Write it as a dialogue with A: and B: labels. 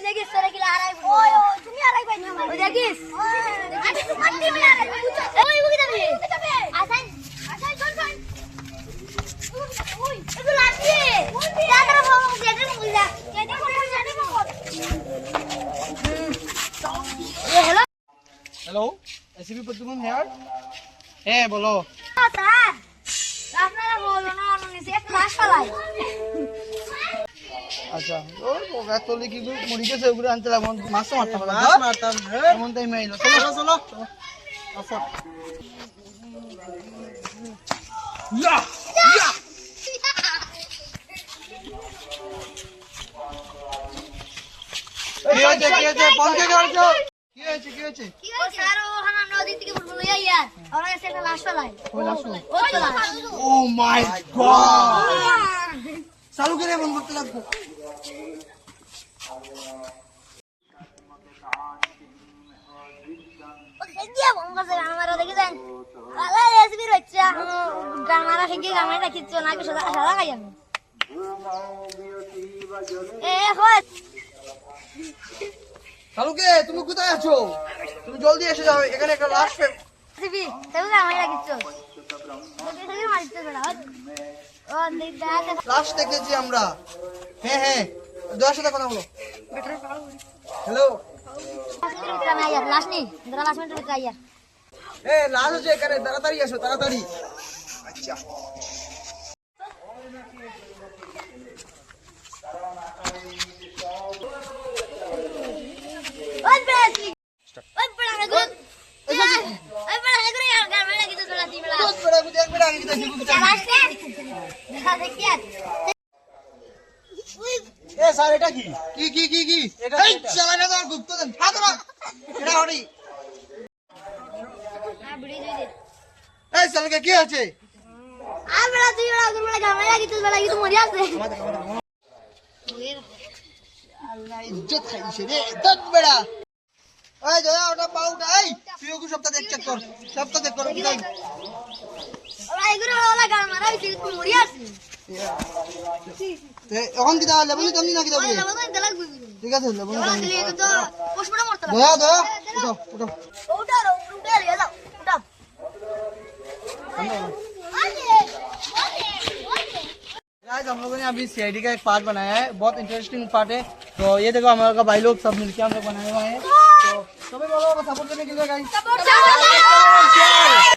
A: দেখিস তোরা কি হারাই ওই তুমি হারাই পাই না ওই দেখিস আরে তোমার টিম হারাই ওই ওই যাবে আসান আসান চল চল ওই এগুলো লাগবে যারা বাবা যেটা বললা যেটা বললা যেটা বল এ hello
B: hello ACP Pradyuman hair হ্যাঁ বলো
A: স্যার আপনারা বলো না নিচে একটা লাশ পালাই
B: আচ্ছা ওই ওগা তোলে কি মরি গেছে ওগুলো আনতে লাগবো মাছ মারতাম
C: মাছ মারতাম
B: এমন টাইম আইলো চলো চলো আচ্ছা ইয়া ইয়া কি হয়েছে পৌঁছে যাও কি হয়েছে
A: ও স্যার ওখানে আমরা ওদিক থেকে বলবো ইয়ার আমরা এসে একটা লাশ পালাই
B: ওই লাশ
A: ও লাশ
B: ও মাই গড চালু করে বন্ধ করতে লাগবে
A: দিয়া বঙ্গা স্যার আমরা দেখে দেন আলা এসবি রচ্চা গামারা থেকে গামাই রাখিছো না কি সাদা সাদা খাই আমি এ হয়
B: চালুকে তুমি কোথায় আছো তুমি জলদি এসে যাও এখানে একটা লাশ
A: এসবি তেও গামাই রাখিছো দেখে দেখে মারতে বড়া ও দেখ
B: লাশ দেখেছি আমরা হ্যাঁ হ্যাঁ দোয়ার সাথে কথা বলো হ্যালো
A: লাশ নেই দরা লাশ মিনিট রুকা ইয়ার
B: এ লাশ আছে এখানে তাড়াতাড়ি আসো তাড়াতাড়ি আচ্ছা
A: ওই বেশি ওই বড়া গুড ওই বড়া গুড ইয়ার গামাই রাখিছো তোরা দিবলা
B: বহুত বড় বুঝে একবার আগে দিতে
A: লাশ নেই দেখা দেখি
C: এ স্যার এটা কি
B: কি
C: এটা
B: এই চালাটা তো গুপ্ত দেন ফাতরা এটা হড়ি
A: আ বুড়ি দিদি
B: এই চালকে কি আছে
A: আর বড়া তুই বড়া গামাই রাখিছো বড়া কি তো মরি আছে
B: আল্লাহ ইজ্জত খাইছে রে দত বেড়া এই জয়া ওটা পাউটা এই তুই ওকে সপ্তাহ চেক কর সপ্তাহ চেক কর কি
A: ওরা এগুলো ওলা গামাই রাখিছো তুই মরি আছে
B: এখন কি দাও লেবুনি তুমি নাকি দাও
A: ওই লাভ তো দেলাক বুঝি
B: ঠিক আছে লেবুনি
A: ওরা দিলে তো পোস্টমর্টম করতে লাগে
B: দয়া উঠো
A: উঠা রে যাও উঠা
B: गाइस हम लोगों ने अभी सीआईडी का एक पार्ट बनाया है बहुत इंटरेस्टिंग पार्ट है तो ये देखो हमारे का भाई लोग सब मिलके हम लोग बनाए हुए हैं तो सभी बोलो सपोर्ट करने के लिए गाइस